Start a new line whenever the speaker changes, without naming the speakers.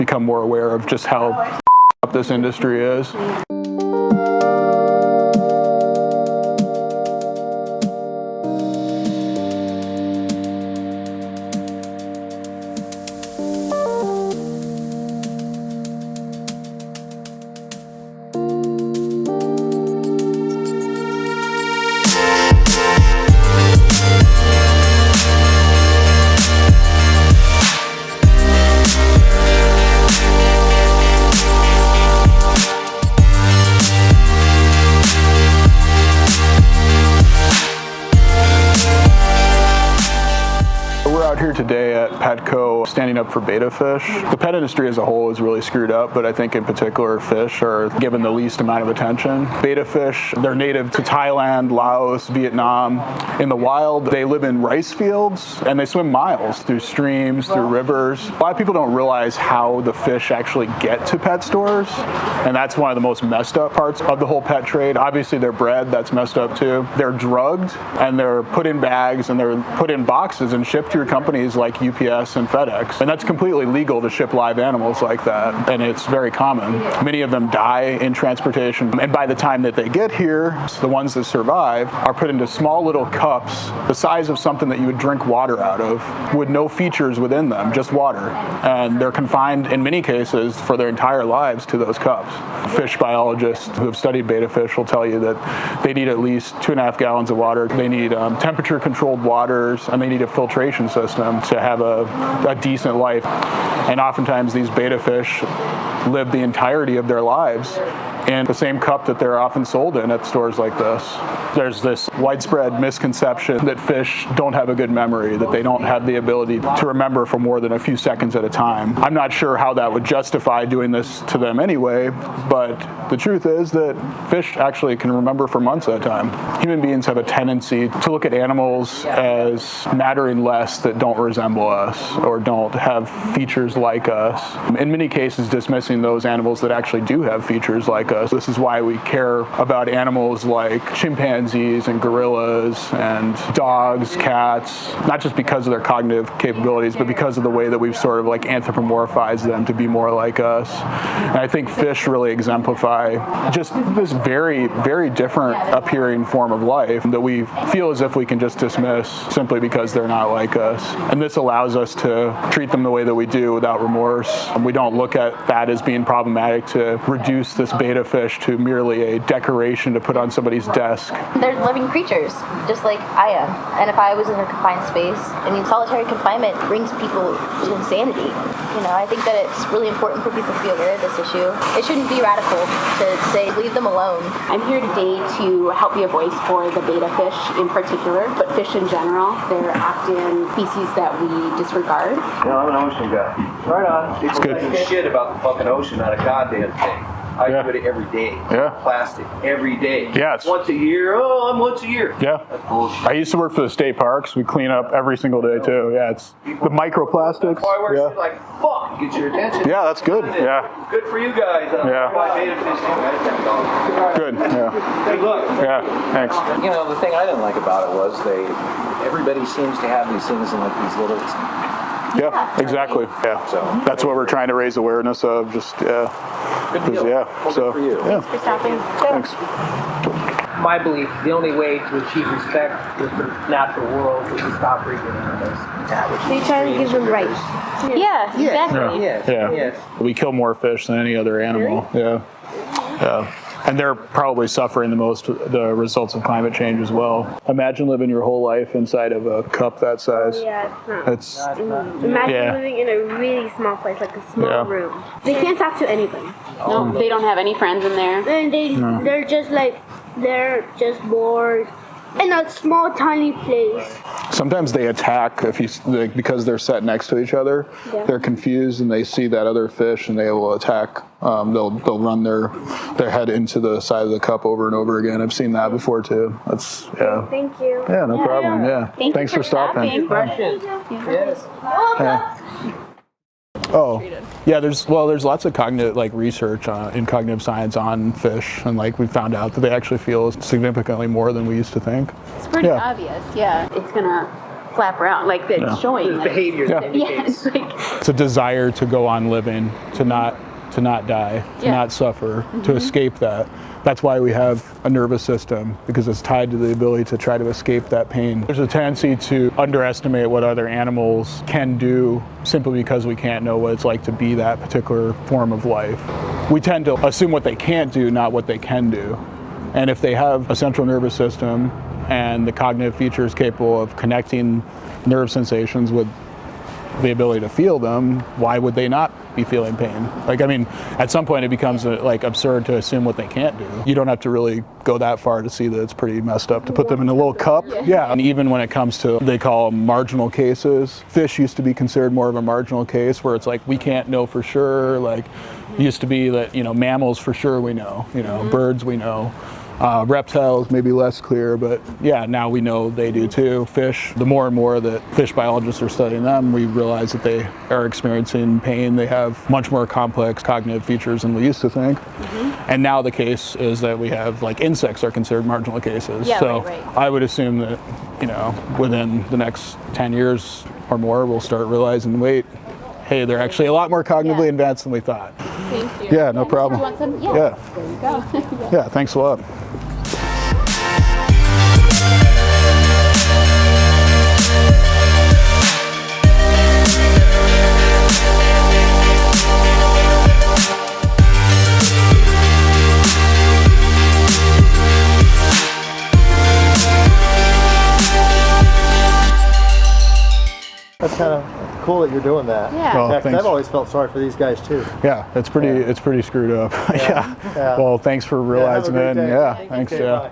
become more aware of just how up this industry is. Here today at PetCo, standing up for betta fish. The pet industry as a whole is really screwed up, but I think in particular fish are given the least amount of attention. Betta fish, they're native to Thailand, Laos, Vietnam. In the wild, they live in rice fields and they swim miles through streams, through rivers. A lot of people don't realize how the fish actually get to pet stores, and that's one of the most messed up parts of the whole pet trade. Obviously they're bred, that's messed up too. They're drugged and they're put in bags and they're put in boxes and shipped through companies like UPS and FedEx. And that's completely legal to ship live animals like that. And it's very common. Many of them die in transportation. And by the time that they get here, the ones that survive are put into small little cups the size of something that you would drink water out of, with no features within them, just water. And they're confined in many cases for their entire lives to those cups. Fish biologists who have studied betta fish will tell you that they need at least 2.5 gallons of water. They need temperature controlled waters, and they need a filtration system to have a decent life. And oftentimes these betta fish live the entirety of their lives in the same cup that they're often sold in at stores like this. There's this widespread misconception that fish don't have a good memory, that they don't have the ability to remember for more than a few seconds at a time. I'm not sure how that would justify doing this to them anyway, but the truth is that fish actually can remember for months at a time. Human beings have a tendency to look at animals as mattering less that don't resemble us or don't have features like us. In many cases, dismissing those animals that actually do have features like us. This is why we care about animals like chimpanzees and gorillas and dogs, cats, not just because of their cognitive capabilities, but because of the way that we've sort of like anthropomorphized them to be more like us. And I think fish really exemplify just this very, very different appearing form of life that we feel as if we can just dismiss simply because they're not like us. And this allows us to treat them the way that we do without remorse. We don't look at that as being problematic to reduce this betta fish to merely a decoration to put on somebody's desk.
They're living creatures, just like I am. And if I was in a confined space, I mean, solitary confinement brings people to insanity. You know, I think that it's really important for people to be aware of this issue. It shouldn't be radical to say, leave them alone.
I'm here today to help be a voice for the betta fish in particular, but fish in general. They're often species that we disregard.
You know, I'm an ocean guy. Right on. People give shit about the fucking ocean, not a goddamn thing. I do it every day.
Yeah.
Plastic. Every day.
Yeah.
Once a year. Oh, I'm once a year.
Yeah.
That's bullshit.
I used to work for the state parks. We clean up every single day too. Yeah, it's the microplastics.
That's why I work
Yeah.
shit like, fuck, get your attention.
Yeah, that's good. Yeah.
Good for you guys.
Yeah. Good. Yeah.
Good luck.
Yeah. Thanks.
You know, the thing I didn't like about it was everybody seems to have these things in like these little.
Yeah, exactly. Yeah.
So
that's what we're trying to raise awareness of. Just
Good deal.
Yeah.
Well,
So
good for you.
yeah.
For stopping.
Thanks.
My belief, the only way to achieve respect with the natural world is to stop breeding animals.
They try to give them rights.
Yeah, exactly.
Yes.
Yeah.
Yes.
We kill more fish than any other animal. Yeah. Yeah. And they're probably suffering the most the results of climate change as well. Imagine living your whole life inside of a cup that size.
Yeah, it's not.
Imagine
living in a really small place, like a small room. They can't talk to anybody.
No, they don't have any friends in there.
And they're just bored in a small, tiny place.
Sometimes they attack because they're set next to each other.
Yeah.
They're confused and they see that other fish and they will attack. They'll run their head into the side of the cup over and over again. I've seen that before too. That's
Thank you.
Yeah, no problem. Yeah.
Thanks
for stopping.
Question. Yes.
Yeah. Oh, yeah. There's lots of cognitive research in cognitive science on fish, and we found out that they actually feel significantly more than we used to think.
It's pretty obvious. Yeah, it's gonna flap around, like that's showing like,
behavior.
Yeah.
That
Yeah,
indicates.
it's like
It's a desire to go on living, to not die, to
Yeah.
not suffer, to escape that. That's why we have a nervous system, because it's tied to the ability to try to escape that pain. There's a tendency to underestimate what other animals can do simply because we can't know what it's like to be that particular form of life. We tend to assume what they can't do, not what they can do. And if they have a central nervous system and the cognitive features capable of connecting nerve sensations with the ability to feel them, why would they not be feeling pain? Like, I mean, at some point it becomes like absurd to assume what they can't do. You don't have to really go that far to see that it's pretty messed up to put them in a little cup. Yeah, and even when it comes to, they call them marginal cases. Fish used to be considered more of a marginal case where it's like, we can't know for sure. Like, it used to be that, you know, mammals for sure we know, you know, birds we know. Reptiles maybe less clear, but yeah, now we know they do too. Fish, the more and more that fish biologists are studying them, we realize that they are experiencing pain. They have much more complex cognitive features than we used to think. And now the case is that we have, like, insects are considered marginal cases.
Yeah,
so
right.
I would assume that, you know, within the next 10 years or more, we'll start realizing, wait, hey, they're actually a lot more cognitively advanced than we thought.
thank you.
Yeah, no problem.
You want some? Yeah.
Yeah,
There you go.
yeah, thanks a lot.
That's kind of cool that you're doing that.
Yeah.
Oh,
Yeah, 'cause
thanks.
I've always felt sorry for these guys too.
Yeah, it's pretty screwed up. Yeah.
Yeah.
Well, thanks for
Yeah, have a
realizing
great
it. And
day.
yeah,
Thank you.
thanks.
Okay,
Yeah.
bye.